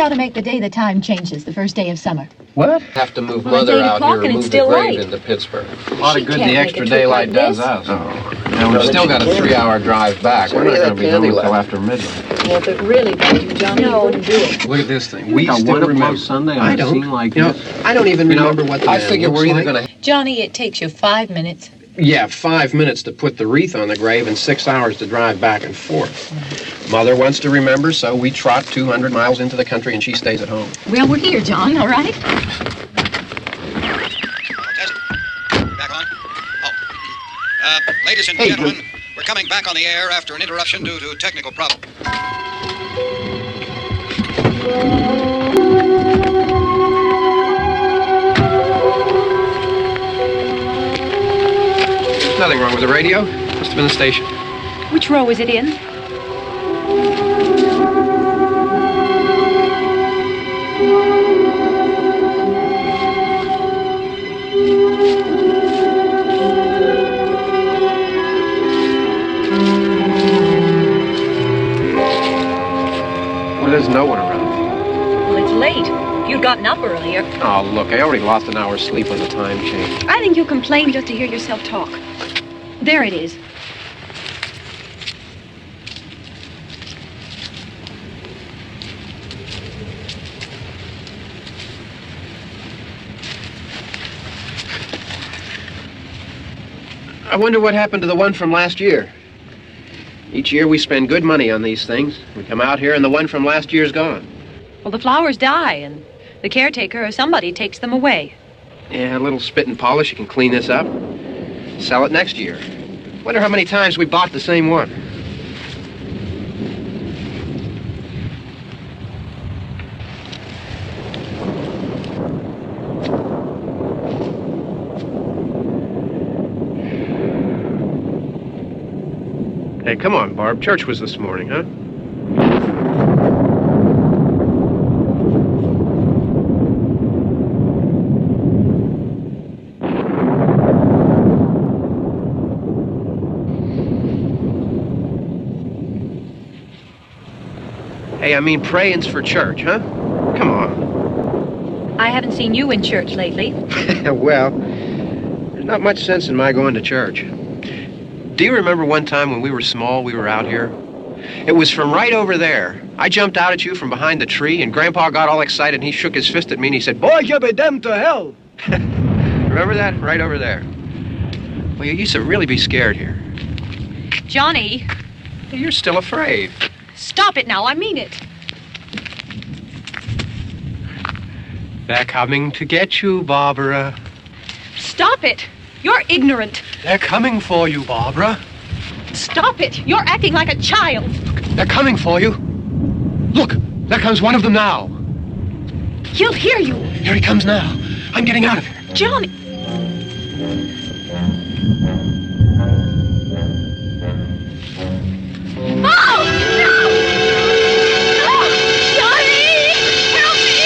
ought to make the day the time changes, the first day of summer. What? Have to move Mother out here and move the grave into Pittsburgh. A lot of good the extra daylight does us. Now, we've still got a 3-hour drive back. We're not going to be home until after midnight. Well, if it really bothered you, Johnny, you wouldn't do it. Look at this thing. We still remember Sunday I don't. Scene like you know, this. I don't even remember what the I man figure looks we're either like. going to... Johnny, it takes you 5 minutes. Yeah, 5 minutes to put the wreath on the grave and 6 hours to drive back and forth. Mother wants to remember, so we trot 200 miles into the country and she stays at home. Well, we're here, John, all right? Back on? Oh. Ladies and gentlemen, we're coming back on the air after an interruption due to technical problem. There's nothing wrong with the radio. Must have been the station. Which row is it in? Well, there's no one around. Well, it's late. If you'd gotten up earlier. Oh, look, I already lost an hour's sleep on the time change. I think you complain just to hear yourself talk. There it is. I wonder what happened to the one from last year. Each year we spend good money on these things. We come out here and the one from last year's gone. Well, the flowers die, and the caretaker or somebody takes them away. Yeah, a little spit and polish, you can clean this up. Sell it next year. Wonder how many times we bought the same one. Hey, come on, Barb. Church was this morning, huh? Hey, I mean, praying's for church, huh? Come on. I haven't seen you in church lately. Well, there's not much sense in my going to church. Do you remember one time when we were small, we were out here? It was from right over there. I jumped out at you from behind the tree, and Grandpa got all excited, and he shook his fist at me, and he said, "Boy, you be damned to hell." Remember that? Right over there. Well, you used to really be scared here. Johnny, You're still afraid. stop it now. I mean it. They're coming to get you, Barbara. Stop it. You're ignorant. They're coming for you, Barbara. Stop it. You're acting like a child. They're coming for you. Look, there comes one of them now. He'll hear you. Here he comes now. I'm getting out of here. Johnny. Oh, no! No! Johnny! Help me!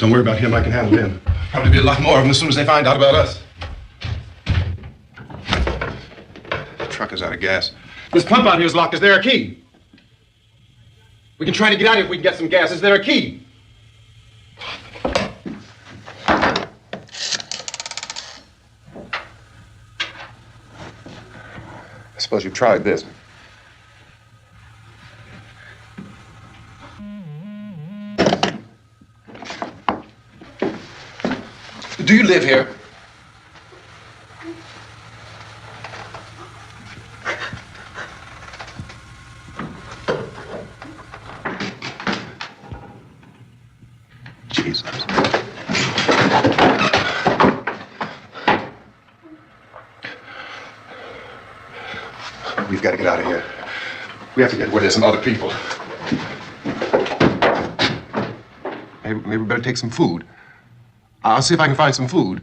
Don't worry about him. I can handle him. Probably be a lot more of them as soon as they find out about us. The truck is out of gas. This pump out here is locked. Is there a key? We can try to get out here if we can get some gas. Is there a key? I suppose you've tried this. Do you live here? Jesus. We've got to get out of here. We have to get where there's some other people. Maybe we better take some food. I'll see if I can find some food.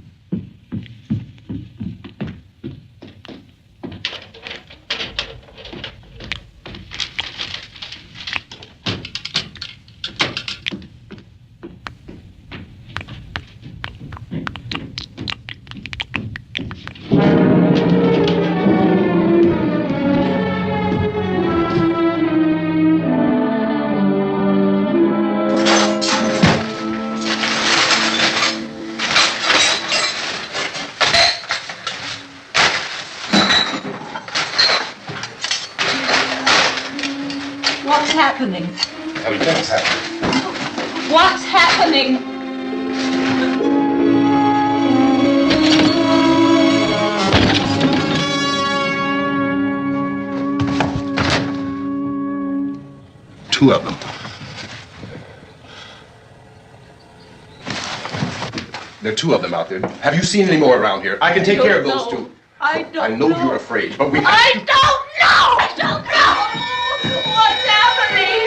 What's happening? Everything's happening. What's happening? Two of them. There are two of them out there. Have you seen any more around here? I can take care of those two. I don't I know you're afraid, but we... I don't know! I don't know! What's happening?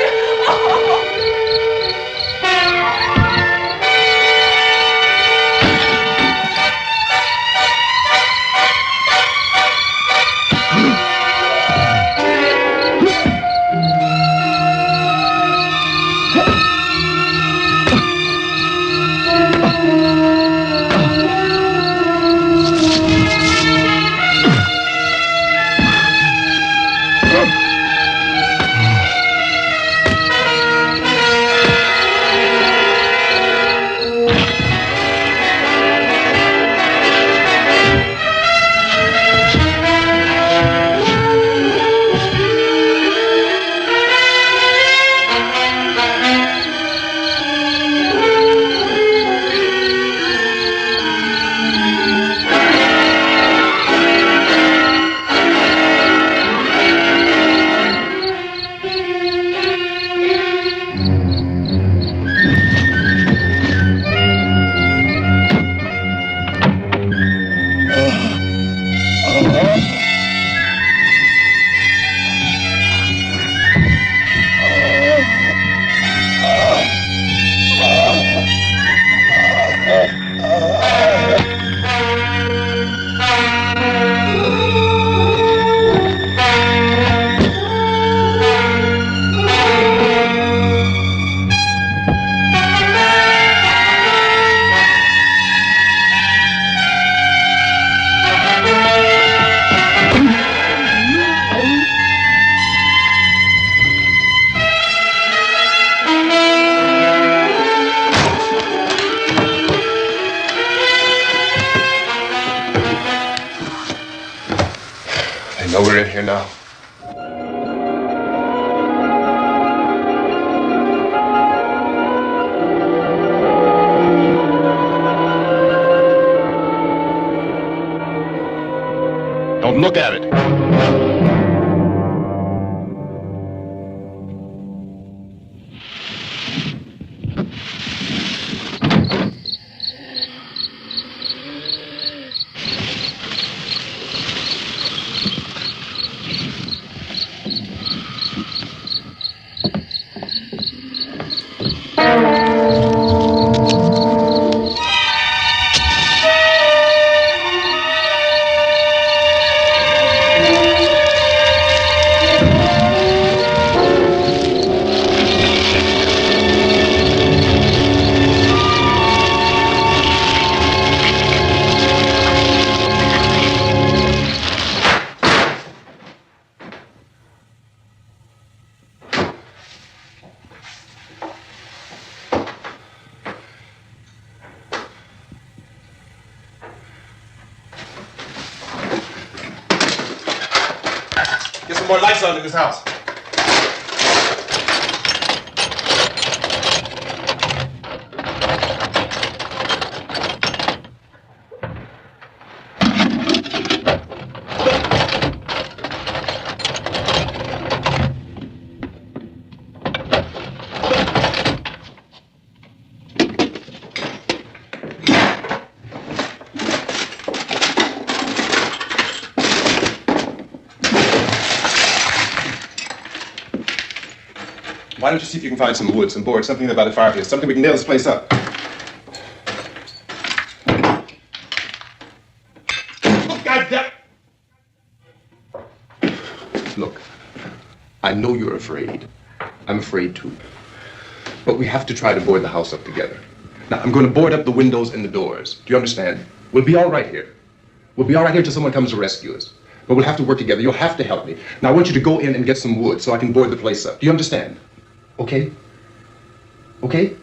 I know we're in here now. Don't look at it. more lights on in this house. Why don't you see if you can find some wood, some board, something about the fireplace, something we can nail this place up. Oh, goddamn! Look, I know you're afraid. I'm afraid too. But we have to try to board the house up together. Now, I'm going to board up the windows and the doors. Do you understand? We'll be all right here. We'll be all right here till someone comes to rescue us. But we'll have to work together. You'll have to help me. Now, I want you to go in and get some wood so I can board the place up. Do you understand? Okay? Okay?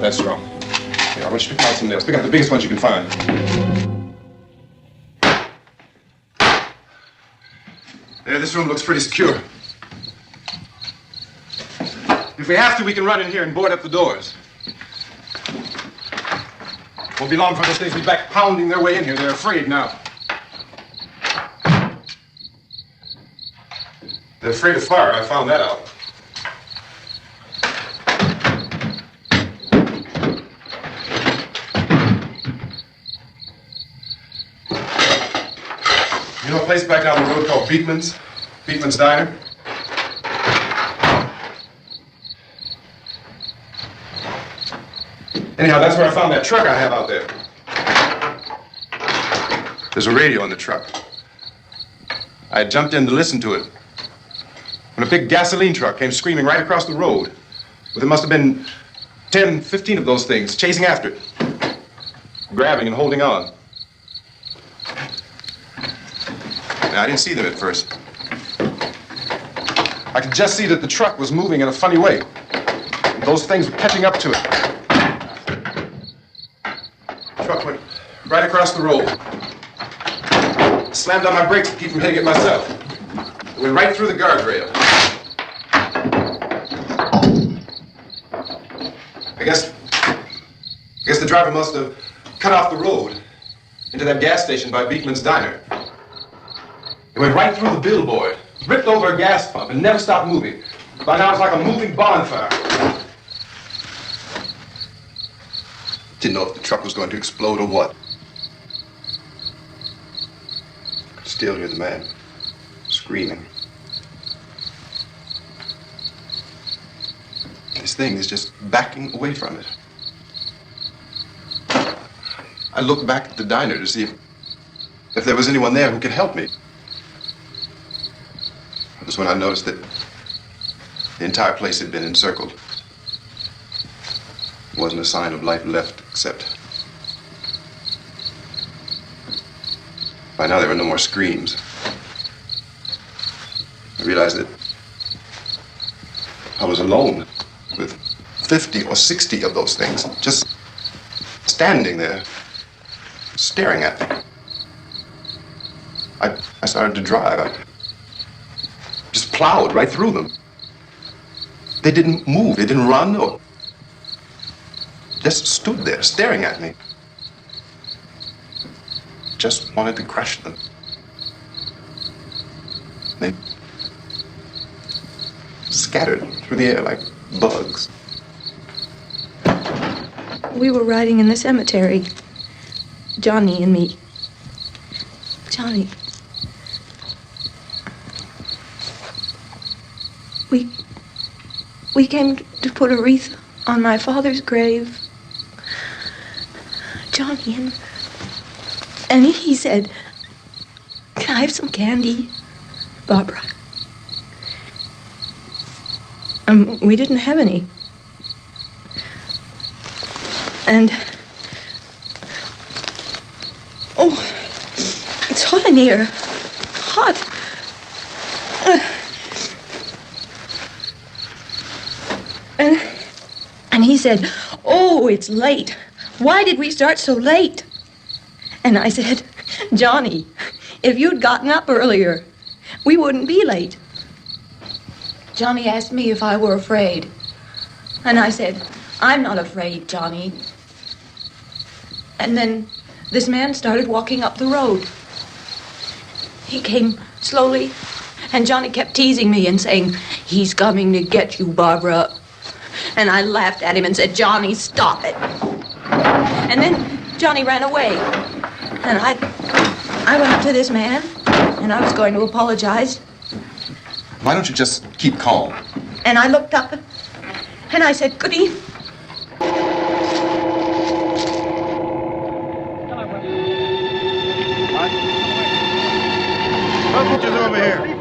That's strong. Here, I want you to pick out some nails. Pick out the biggest ones you can find. There, this room looks pretty secure. If we have to, we can run in here and board up the doors. Won't be long before those things will be back pounding their way in here. They're afraid now. They're afraid of fire. I found that out. You know a place back down the road called Beekman's? Beekman's Diner? Anyhow, that's where I found that truck I have out there. There's a radio in the truck. I had jumped in to listen to it when a big gasoline truck came screaming right across the road. Well, there must have been 10, 15 of those things chasing after it, grabbing and holding on. Now, I didn't see them at first. I could just see that the truck was moving in a funny way. And those things were catching up to it. The truck went right across the road. Slammed on my brakes to keep from hitting it myself. It went right through the guardrail. I guess the driver must have cut off the road into that gas station by Beekman's Diner. It went right through the billboard ripped over a gas pump and never stopped moving. By now it's like a moving bonfire. Didn't know if the truck was going to explode or what. Could still hear the man screaming. This thing is just backing away from it. I looked back at the diner to see if there was anyone there who could help me. It was when I noticed that the entire place had been encircled. There wasn't a sign of life left except... By now there were no more screams. I realized that I was alone with 50 or 60 of those things just standing there, staring at me. I started to drive. I just plowed right through them. They didn't move, they didn't run or just stood there staring at me. Just wanted to crush them. They scattered through the air like bugs. We were riding in the cemetery, Johnny and me. Johnny. We came to put a wreath on my father's grave. Johnny, and he said, "Can I have some candy, Barbara?" We didn't have any. And, oh, it's hot in here. Hot. And he said, "Oh, it's late. Why did we start so late?" And I said, "Johnny, if you'd gotten up earlier, we wouldn't be late." Johnny asked me if I were afraid. And I said, "I'm not afraid, Johnny." And then this man started walking up the road. He came slowly, and Johnny kept teasing me and saying, "He's coming to get you, Barbara." And I laughed at him and said, "Johnny, stop it." And then Johnny ran away. And I went up to this man, and I was going to apologize. Why don't you just keep calm? And I looked up, and I said, "Good evening." Refuge is over here.